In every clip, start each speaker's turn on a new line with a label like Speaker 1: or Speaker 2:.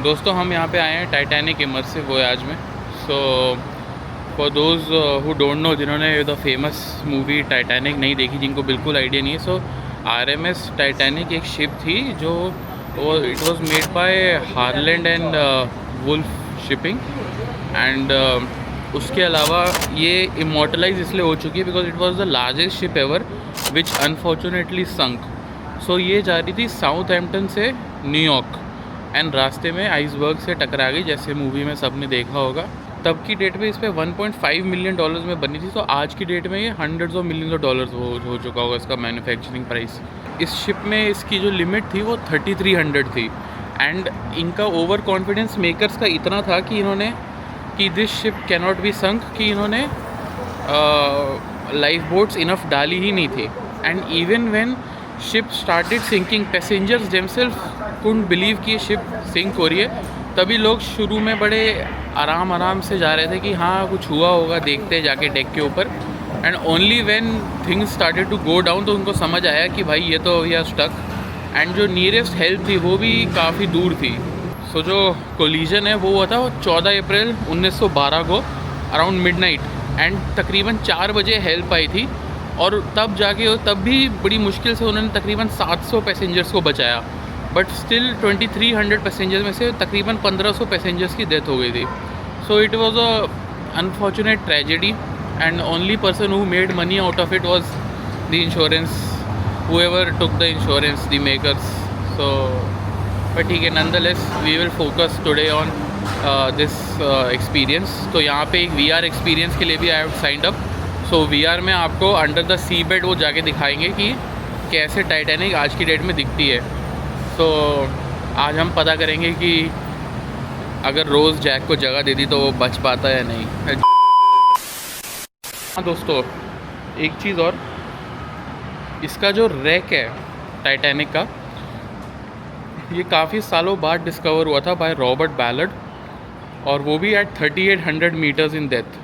Speaker 1: दोस्तों हम यहाँ पे आए हैं टाइटैनिक इमर्सिव वोयाज में। So for those who don't know, जिन्होंने द फेमस मूवी टाइटैनिक नहीं देखी, जिनको बिल्कुल आइडिया नहीं है, सो आरएमएस टाइटैनिक एक शिप थी जो it was made by Harland and Wolff shipping. And उसके अलावा ये इमोर्टलाइज इसलिए हो चुकी है because it was the largest ship ever which unfortunately sunk. So ये जा रही थी साउथ हैम्पटन से न्यूयॉर्क एंड रास्ते में आइसबर्ग से टकरा गई, जैसे मूवी में सब ने देखा होगा। तब की डेट में इस पर 1.5 मिलियन डॉलर्स में बनी थी, तो आज की डेट में ये hundreds of million of dollars हो चुका होगा इसका मैन्युफैक्चरिंग प्राइस। इस शिप में इसकी जो लिमिट थी वो 3300 थी। एंड इनका ओवर कॉन्फिडेंस मेकर्स का इतना था कि इन्होंने कि this ship cannot be sunk, कि इन्होंने लाइफ बोट्स इनफ डाली ही नहीं थी। And even when ship started sinking, passengers themselves couldn't believe कि ये शिप सिंक हो रही है। तभी लोग शुरू में बड़े आराम से जा रहे थे कि हाँ कुछ हुआ होगा, देखते जाके डेक के ऊपर। And only when things started to go down तो उनको समझ आया कि भाई ये तो वी आर स्टक। एंड जो नियरेस्ट हेल्प थी वो भी काफ़ी दूर थी। सो जो कोलिजन है वो हुआ था 14 अप्रैल 1912 को अराउंड मिडनाइट। एंड तकरीबन 4 बजे हेल्प आई थी, और तब भी बड़ी मुश्किल से उन्होंने तकरीबन 700 पैसेंजर्स को बचाया। बट स्टिल 2300 पैसेंजर्स में से तकरीबन 1500 पैसेंजर्स की डेथ हो गई थी। So it was a unfortunate tragedy and only person who made money out of it was the insurance, whoever took the insurance, the makers. So but ठीक है, nonetheless we will focus today on this experience. तो यहाँ पे एक VR experience के लिए भी I have signed up. So VR में आपको अंडर द सी बेड वो जाके दिखाएंगे कि कैसे टाइटैनिक आज की डेट में दिखती है। तो आज हम पता करेंगे कि अगर रोज़ जैक को जगह दे दी तो वो बच पाता है या नहीं। हाँ दोस्तों, एक चीज़ और, इसका जो रैक है टाइटैनिक का, ये काफ़ी सालों बाद डिस्कवर हुआ था बाय रॉबर्ट बैलर्ड, और वो भी एट 3800 मीटर्स इन डेप्थ।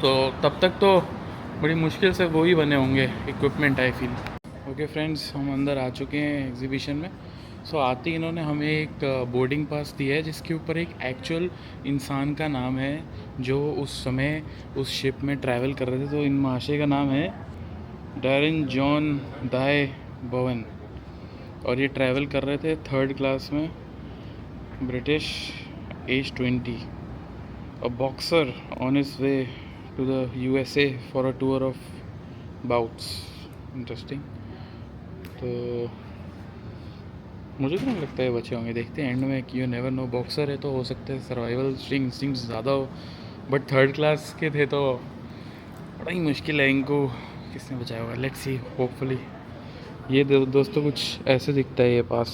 Speaker 1: तो तब तक तो बड़ी मुश्किल से वो ही बने होंगे equipment, I feel. Okay friends, हम अंदर आ चुके हैं एग्जीबिशन में। सो आते ही इन्होंने हमें एक बोर्डिंग पास दिया है जिसके ऊपर एक एक्चुअल इंसान का नाम है जो उस समय उस शिप में ट्रैवल कर रहे थे। तो इन महाशय का नाम है डैरेन जॉन दाय बोवन, और ये ट्रैवल कर रहे थे 3rd क्लास में, British, as 20, a boxer on his way to the USA for a tour of bouts. Interesting. तो मुझे तो नहीं लगता है बचे होंगे, देखते हैं एंड में कि यू नेवर नो। बॉक्सर है तो हो सकता है सर्वाइवल इंस्टिंक्ट्स ज़्यादा हो, बट 3rd क्लास के थे तो बड़ा ही मुश्किल है, इनको किसने बचाया होगा। Let's see, hopefully. ये दोस्तों कुछ ऐसे दिखता है ये पास,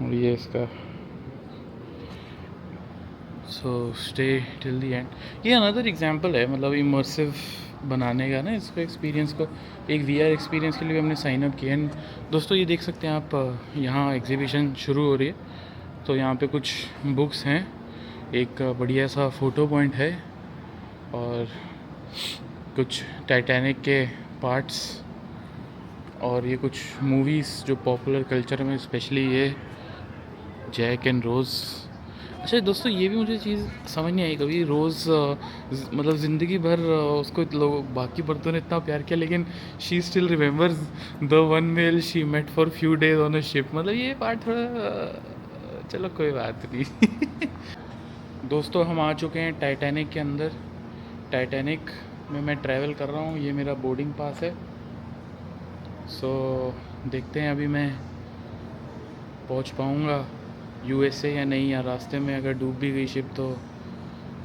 Speaker 1: और ये इसका so stay till the end. ये अनदर एग्जांपल है मतलब इमर्सिव बनाने का ना, इसको एक्सपीरियंस को एक VR एक्सपीरियंस के लिए हमने साइन अप किया। एंड दोस्तों ये देख सकते हैं आप, यहाँ एग्जीबिशन शुरू हो रही है। तो यहाँ पे कुछ बुक्स हैं, एक बढ़िया सा फ़ोटो पॉइंट है, और कुछ टाइटैनिक के पार्ट्स, और ये कुछ मूवीज़ जो पॉपुलर कल्चर में, स्पेशली ये जैक एंड रोज़। अच्छा दोस्तों, ये भी मुझे चीज़ समझ नहीं आई कभी, रोज़ मतलब ज़िंदगी भर उसको लोग, बाकी बर्तों ने इतना प्यार किया, लेकिन she still remembers the one male she met for few days on a ship. मतलब ये पार्ट थोड़ा चलो कोई बात नहीं। दोस्तों हम आ चुके हैं टाइटैनिक के अंदर। टाइटैनिक में मैं ट्रैवल कर रहा हूँ, ये मेरा बोर्डिंग पास है। सो देखते हैं अभी मैं पहुँच पाऊँगा USA या नहीं, या रास्ते में अगर डूब भी गई शिप तो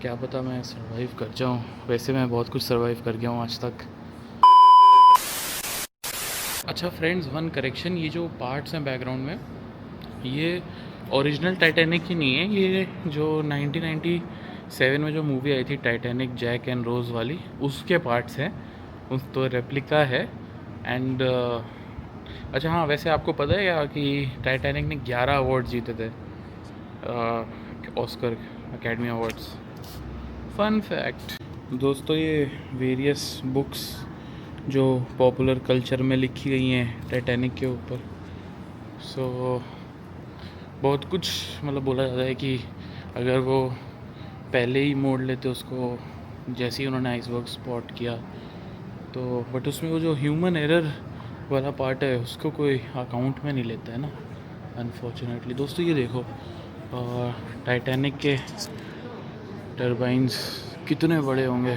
Speaker 1: क्या पता मैं सरवाइव कर जाऊँ। वैसे मैं बहुत कुछ सरवाइव कर गया हूँ आज तक। अच्छा फ्रेंड्स, वन करेक्शन, ये जो पार्ट्स हैं बैकग्राउंड में, ये ओरिजिनल टाइटैनिक की नहीं है। ये जो 1997 में जो मूवी आई थी टाइटैनिक जैक एंड रोज़ वाली, उसके पार्ट्स हैं, उस तो रेप्लिका है। एंड अच्छा हाँ, वैसे आपको पता है क्या कि टाइटैनिक ने 11 अवार्ड जीते थे, Oscar academy awards. Fun fact दोस्तों, ये वेरियस बुक्स जो पॉपुलर कल्चर में लिखी गई हैं टाइटैनिक के ऊपर। सो बहुत कुछ मतलब बोला जाता है कि अगर वो पहले ही मोड़ लेते उसको, जैसे ही उन्होंने आइसबर्ग स्पॉट किया तो, बट उसमें वो जो ह्यूमन एरर वाला पार्ट है उसको कोई अकाउंट में नहीं लेता है ना, अनफॉर्चुनेटली। दोस्तों ये देखो टाइटैनिक के टर्बाइन्स कितने बड़े होंगे,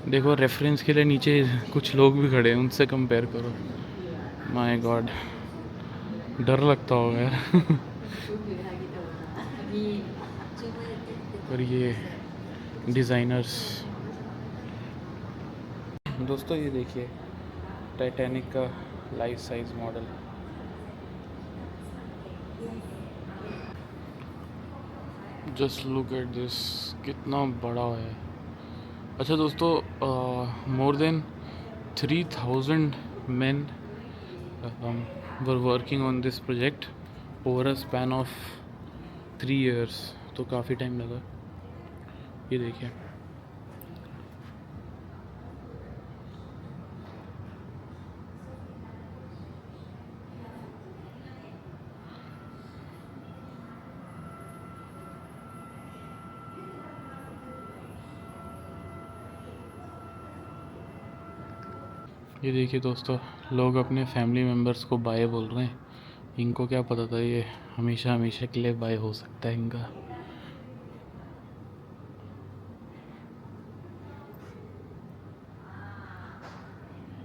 Speaker 1: देखो रेफरेंस के लिए नीचे कुछ लोग भी खड़े हैं, उनसे कंपेयर करो। माय गॉड, डर लगता होगा यार। और ये डिज़ाइनर्स, दोस्तों ये देखिए टाइटैनिक का life size model. Just look at this, कितना बड़ा है। अच्छा दोस्तों, more than 3000 men were working on this project over a span of 3 years, तो काफ़ी टाइम लगा। ये देखिए ये देखिए दोस्तों, लोग अपने फैमिली मेम्बर्स को बाय बोल रहे हैं। इनको क्या पता था ये हमेशा हमेशा के लिए बाय हो सकता है इनका।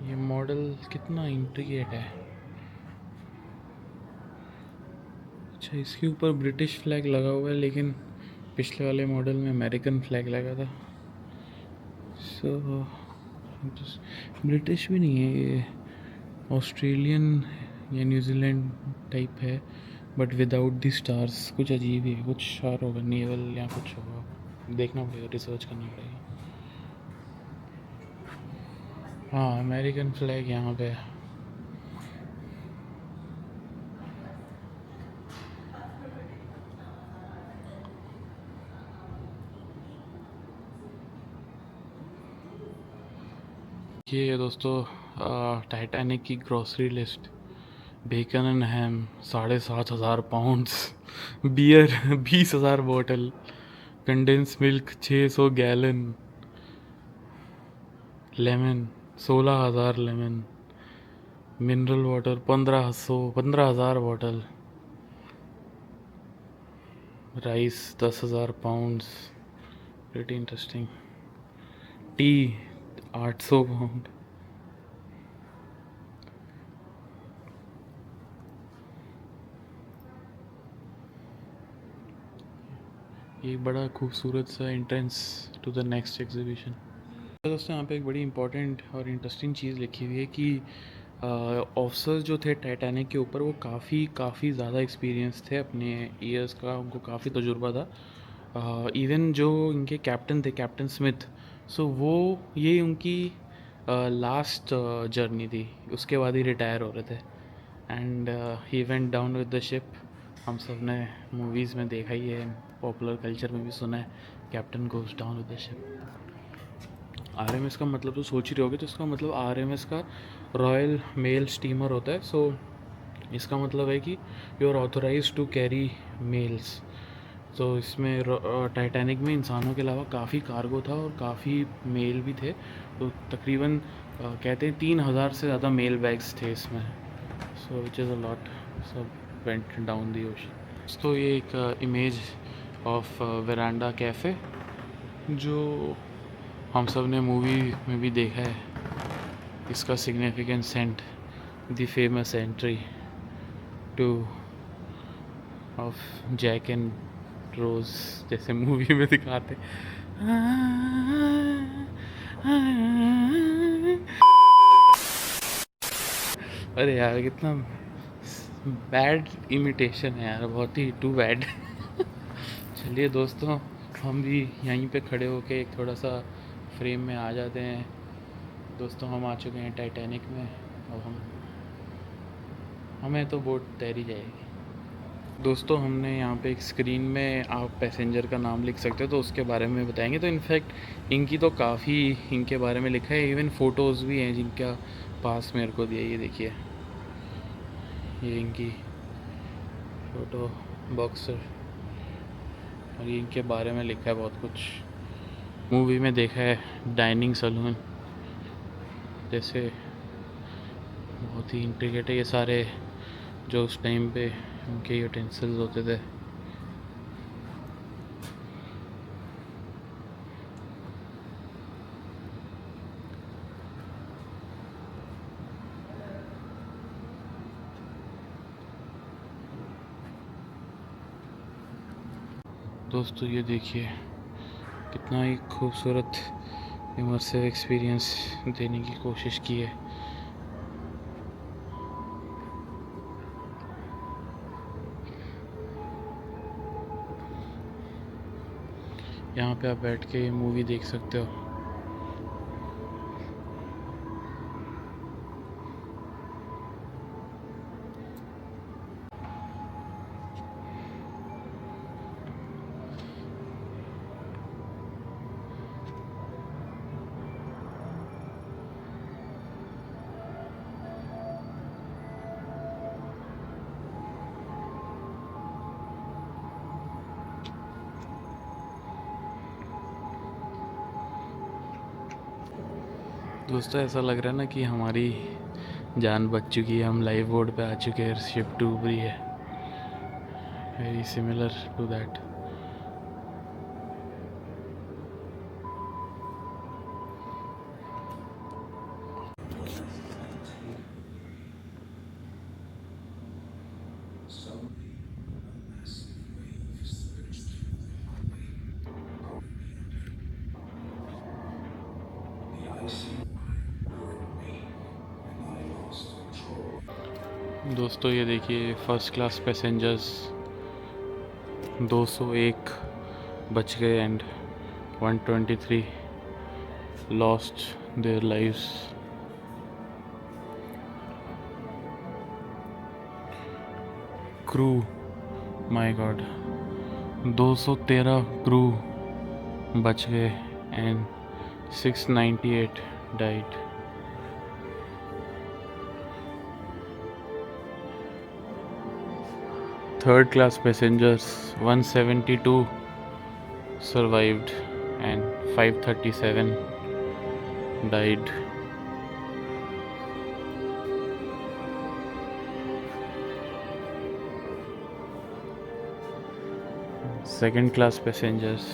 Speaker 1: ये मॉडल कितना इंट्रिकेट है। अच्छा, इसके ऊपर ब्रिटिश फ्लैग लगा हुआ है, लेकिन पिछले वाले मॉडल में अमेरिकन फ्लैग लगा था। सो ब्रिटिश भी नहीं है ये, ऑस्ट्रेलियन या न्यूजीलैंड टाइप है, बट विदाउट दी स्टार्स। कुछ अजीब ही है, कुछ शार होगा, नेवल या कुछ होगा, देखना पड़ेगा, रिसर्च करना पड़ेगा। हाँ, अमेरिकन फ्लैग यहाँ पे है। ये है दोस्तों टाइटैनिक की grocery list. Bacon and ham 7,500 pounds, beer 20,000 बोतल, condense milk 600 gallon, lemon 16,000 lemon, mineral water 15,000 बोतल, rice 10,000 pounds, very interesting, tea 800 pound. ये बड़ा खूबसूरत सा entrance to the next exhibition. दोस्तों यहाँ पे एक बड़ी इंपॉर्टेंट और इंटरेस्टिंग चीज़ लिखी हुई है कि ऑफिसर्स जो थे टाइटैनिक के ऊपर वो काफ़ी ज़्यादा एक्सपीरियंस थे अपने ईयर्स का, उनको काफ़ी तजुर्बा था। इवन जो इनके कैप्टन थे, कैप्टन स्मिथ, सो वो ये उनकी लास्ट जर्नी थी, उसके बाद ही रिटायर हो रहे थे। And he went down with the ship. हम सब ने मूवीज़ में देखा ही है, पॉपुलर कल्चर में भी सुना है, captain goes down with the ship. RMS का मतलब तो सोच ही रहे होगे, तो इसका मतलब आरएमएस का रॉयल मेल स्टीमर होता है। सो इसका मतलब है कि you are authorise to carry mails. तो इसमें टाइटैनिक में इंसानों के अलावा काफ़ी कार्गो था और काफ़ी मेल भी थे, तो तकरीबन कहते हैं 3,000 से ज़्यादा मेल बैग्स थे इसमें। सो विच इज़ अ लॉट, सब वेंट डाउन दी ओशन। तो ये एक इमेज ऑफ वेरांडा कैफ़े जो हम सब ने मूवी में भी देखा है। इसका सिग्निफिकेंस सेंट the famous entry to of Jack and Rose, जैसे मूवी में दिखाते। अरे यार कितना बैड इमिटेशन है यार, बहुत ही टू बैड। चलिए दोस्तों, हम भी यहीं पे खड़े होके एक थोड़ा सा फ्रेम में आ जाते हैं। दोस्तों हम आ चुके हैं टाइटैनिक में, और हमें तो बोट तैरी जाएगी। दोस्तों हमने यहाँ पे एक स्क्रीन में आप पैसेंजर का नाम लिख सकते हो, तो उसके बारे में बताएंगे। तो इनफैक्ट इनकी तो काफ़ी इनके बारे में लिखा है, इवन फ़ोटोज़ भी हैं जिनका पास मेरे को दिया। ये देखिए, ये इनकी फोटो बॉक्सर, और इनके बारे में लिखा है बहुत कुछ। मूवी में देखा है डाइनिंग सलून, जैसे बहुत ही इंट्रिकेट है ये सारे, जो उस टाइम पे उनके यूटेंसिल्स होते थे। दोस्तों ये देखिए कितना ही खूबसूरत इमर्सिव एक्सपीरियंस देने की कोशिश की है। यहाँ पे आप बैठ के मूवी देख सकते हो। दोस्तों ऐसा लग रहा है ना कि हमारी जान बच चुकी है, हम लाइव बोर्ड पे आ चुके हैं, शिप डूब रही है। Very similar to that. दोस्तों ये देखिए फर्स्ट क्लास पैसेंजर्स 201 बच गए and 123 lost their lives. Crew, my God, 213 crew बच गए and 698 died. Third class passengers 172 survived and 537 died. Second class passengers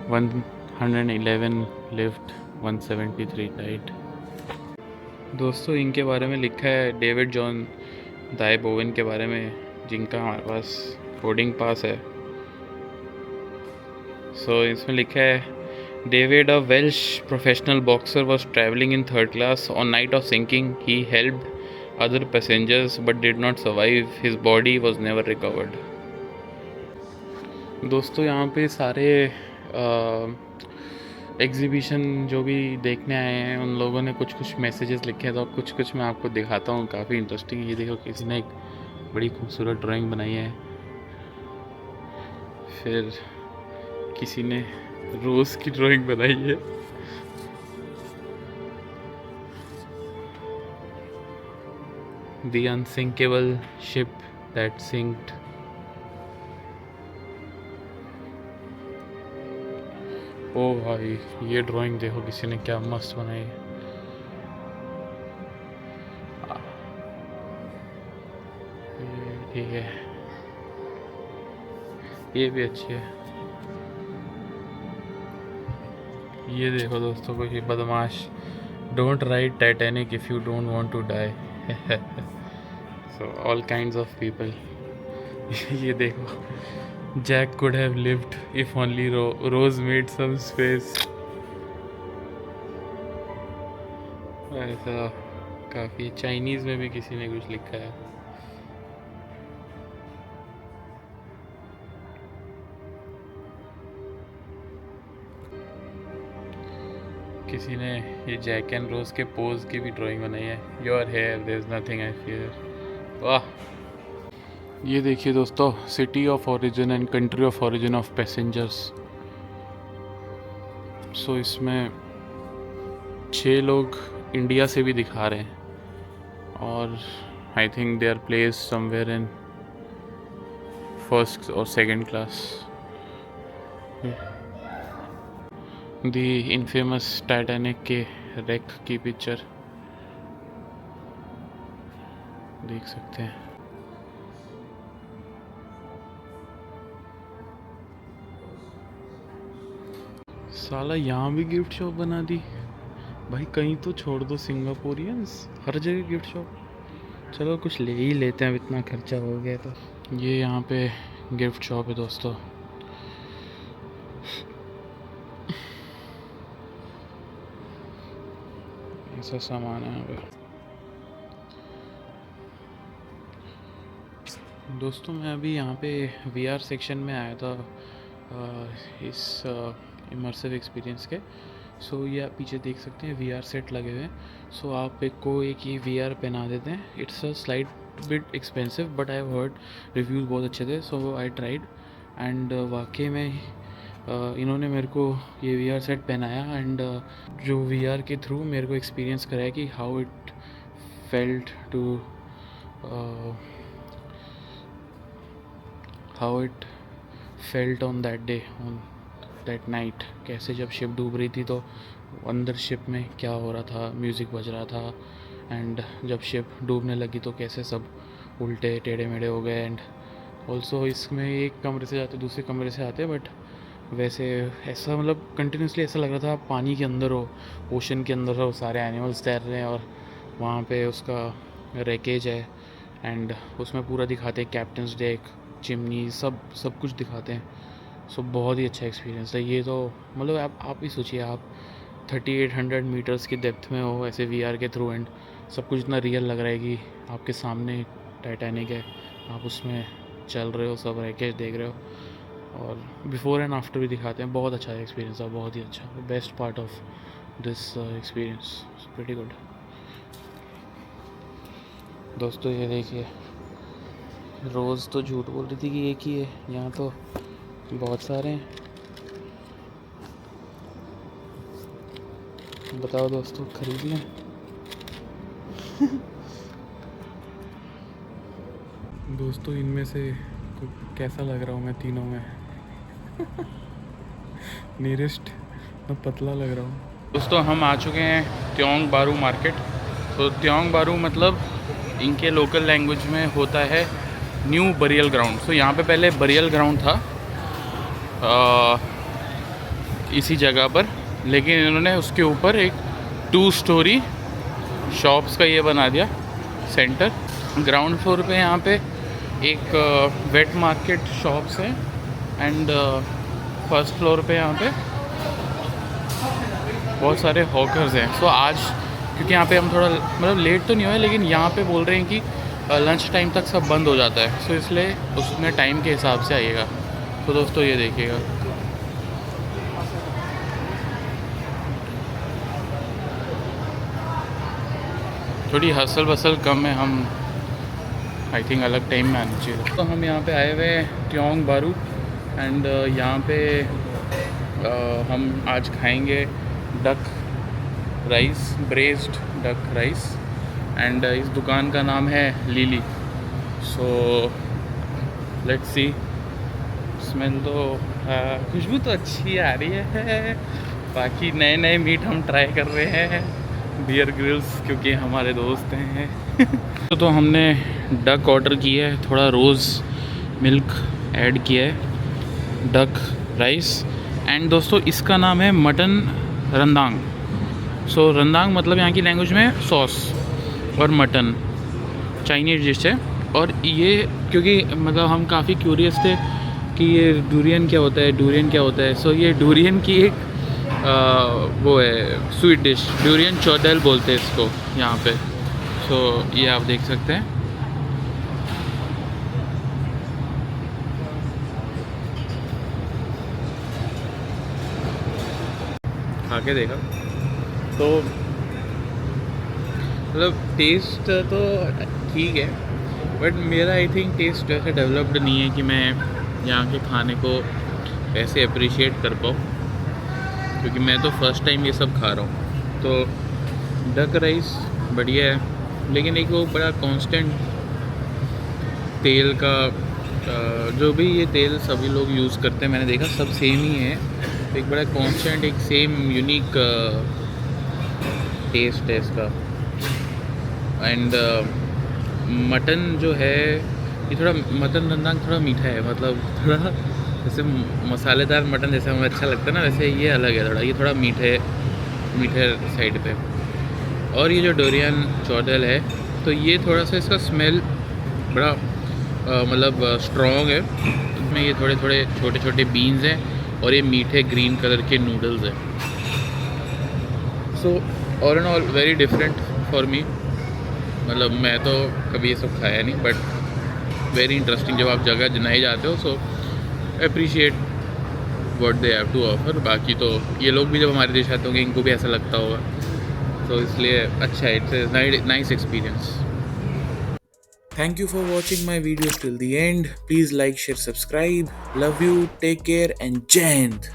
Speaker 1: 111 lived, 173 died. दोस्तों इनके बारे में लिखा है डेविड जॉन दाई बोवेन के बारे में, जिनका हमारे पास बोर्डिंग पास है। इसमें लिखा है David, a Welsh professional boxer, was travelling in third class on night of sinking. He helped other passengers but did not survive. His body was never recovered. दोस्तों यहाँ पे सारे एग्जीबिशन जो भी देखने आए हैं उन लोगों ने कुछ कुछ मैसेजेस लिखे हैं, तो कुछ मैं आपको दिखाता हूँ, काफ़ी इंटरेस्टिंग है। ये देखो किसी ने एक बड़ी खूबसूरत ड्राइंग बनाई है, फिर किसी ने रोज़ की ड्राइंग बनाई है, The unsinkable ship that sinked. ओ भाई ये ड्राइंग देखो किसी ने क्या मस्त बनाई है। ठीक है, ये भी अच्छी है। ये देखो दोस्तों कोई बदमाश, don't ride Titanic if you don't want to die. So all kinds of people. ये देखो, Jack could have lived if only Rose made some space. ऐसा काफ़ी चाइनीज़ में भी किसी ने कुछ लिखा है। किसी ने ये जैक एंड रोज के पोज की भी ड्राइंग बनाई है। Your hair there is nothing I fear. वाह। ये देखिए दोस्तों, city of origin and country of origin of passengers. इसमें 6 लोग इंडिया से भी दिखा रहे हैं और I think they are placed somewhere in first or second class. The infamous Titanic के wreck की पिक्चर देख सकते हैं। साला यहाँ भी गिफ्ट शॉप बना दी भाई, कहीं तो छोड़ दो सिंगापुरियंस, हर जगह गिफ्ट शॉप। चलो कुछ ले ही लेते हैं, अब इतना खर्चा हो गया तो। ये यहाँ पे गिफ्ट शॉप है दोस्तों। ऐसा सामान है यहाँ पे। दोस्तों मैं अभी यहाँ पे VR सेक्शन में आया था इस इमर्सिव एक्सपीरियंस के। सो ये आप पीछे देख सकते हैं VR सेट लगे हुए हैं। सो आप एक ये VR पहना देते हैं। It's a slight bit expensive but I have heard reviews बहुत अच्छे थे, सो आई ट्राइड एंड वाकई में इन्होंने मेरे को ये VR सेट पहनाया एंड जो VR के थ्रू मेरे को एक्सपीरियंस कराया कि how it felt to how it felt on that day, on that night. कैसे जब शिप डूब रही थी तो अंदर शिप में क्या हो रहा था, म्यूज़िक बज रहा था, एंड जब शिप डूबने लगी तो कैसे सब उल्टे टेढ़े मेढ़े हो गए। एंड ऑल्सो इसमें एक कमरे से जाते दूसरे कमरे से आते, बट वैसे ऐसा मतलब कंटिन्यूसली ऐसा लग रहा था आप पानी के अंदर हो, ओशन के अंदर हो, सारे एनिमल्स तैर रहे हैं और वहाँ पे उसका रैकेज है एंड उसमें पूरा दिखाते हैं कैप्टन्स डेक, चिमनी, सब कुछ दिखाते हैं। सो बहुत ही अच्छा एक्सपीरियंस है ये तो। मतलब आप ही सोचिए, आप 3800 मीटर्स की डेप्थ में हो ऐसे VR के थ्रू एंड सब कुछ इतना रियल लग रहा है कि आपके सामने टाइटैनिक है, आप उसमें चल रहे हो, सब रैकेज देख रहे हो और बिफोर एंड आफ्टर भी दिखाते हैं। बहुत अच्छा एक्सपीरियंस है, बहुत ही अच्छा। Best part of this experience, pretty good. दोस्तों ये देखिए, रोज़ तो झूठ बोल रही थी कि एक ही है, यहाँ तो बहुत सारे हैं। बताओ दोस्तों, खरीद लें? दोस्तों इनमें से कैसा लग रहा हूँ मैं तीनों में? नीरेस्ट मैं पतला लग रहा हूँ। दोस्तों हम आ चुके हैं त्योंग बारू मार्केट। तो त्योंग बारू मतलब इनके लोकल लैंग्वेज में होता है न्यू बरियल ग्राउंड। सो यहाँ पे पहले बरियल ग्राउंड था इसी जगह पर, लेकिन इन्होंने उसके ऊपर एक 2 स्टोरी शॉप्स का ये बना दिया सेंटर। ग्राउंड फ्लोर पे यहाँ पे एक वेट मार्केट शॉप्स है एंड फर्स्ट फ्लोर पे यहाँ पे बहुत सारे हॉकर्स हैं। सो आज क्योंकि यहाँ पे हम थोड़ा मतलब लेट तो नहीं हुए, लेकिन यहाँ पे बोल रहे हैं कि लंच टाइम तक सब बंद हो जाता है, सो इसलिए उसमें टाइम के हिसाब से आइएगा। तो दोस्तों ये देखिएगा, थोड़ी हसल बसल कम है, हम आई थिंक अलग टाइम में आना चाहिए। तो हम यहाँ पे आए हुए हैं त्योंग बारू एंड यहाँ पे हम आज खाएंगे duck rice, braced duck rice and इस दुकान का नाम है lily. So let's see. Smell तो खुशबू तो अच्छी आ रही है। बाकी नए नए मीट हम ट्राई कर रहे हैं, बियर ग्रिल्स, क्योंकि हमारे दोस्त हैं। तो हमने डक ऑर्डर किया है, थोड़ा रोज़ मिल्क ऐड किया है, डक राइस एंड दोस्तों इसका नाम है मटन रंदांग। सो रंदांग मतलब यहाँ की लैंग्वेज में सॉस और मटन, चाइनीज डिश है। और ये क्योंकि मतलब हम काफ़ी क्यूरियस थे कि ये डूरियन क्या होता है, डूरियन क्या होता है। सो ये डूरियन की एक वो है स्वीट डिश, डूरियन चौदल बोलते हैं इसको यहाँ पे। सो ये आप देख सकते हैं। खा के देखा तो मतलब टेस्ट तो ठीक है, बट मेरा आई थिंक टेस्ट ऐसे डेवलप्ड नहीं है कि मैं यहाँ के खाने को ऐसे अप्रिशिएट कर पाऊँ, क्योंकि मैं तो फर्स्ट टाइम ये सब खा रहा हूँ। तो डक राइस बढ़िया है, लेकिन एक वो बड़ा कांस्टेंट तेल का जो भी ये तेल सभी लोग यूज़ करते हैं, मैंने देखा सब सेम ही है। तो एक बड़ा कांस्टेंट, एक सेम यूनिक टेस्ट है इसका। एंड मटन जो है ये थोड़ा, मटन रंधांग थोड़ा मीठा है, मतलब थोड़ा जैसे मसालेदार मटन जैसे हमें अच्छा लगता है ना, वैसे ये अलग है थोड़ा, ये थोड़ा मीठे साइड पे। और ये जो डोरियन चौदल है, तो ये थोड़ा सा इसका स्मेल बड़ा मतलब स्ट्रॉन्ग है। इसमें ये थोड़े थोड़े छोटे छोटे बीन्स हैं और ये मीठे ग्रीन कलर के नूडल्स हैं। So all and all very different for me, मतलब मैं तो कभी ये सब खाया नहीं, बट वेरी इंटरेस्टिंग जब आप जगह नहीं जाते हो। So appreciate what they have to offer. बाकी तो ये लोग भी जब हमारे देश आते होंगे इनको भी ऐसा लगता होगा, तो इसलिए अच्छा है, it's nice experience. Thank you for watching my videos till the end. Please like, share, subscribe. Love you, take care and Jai Hind.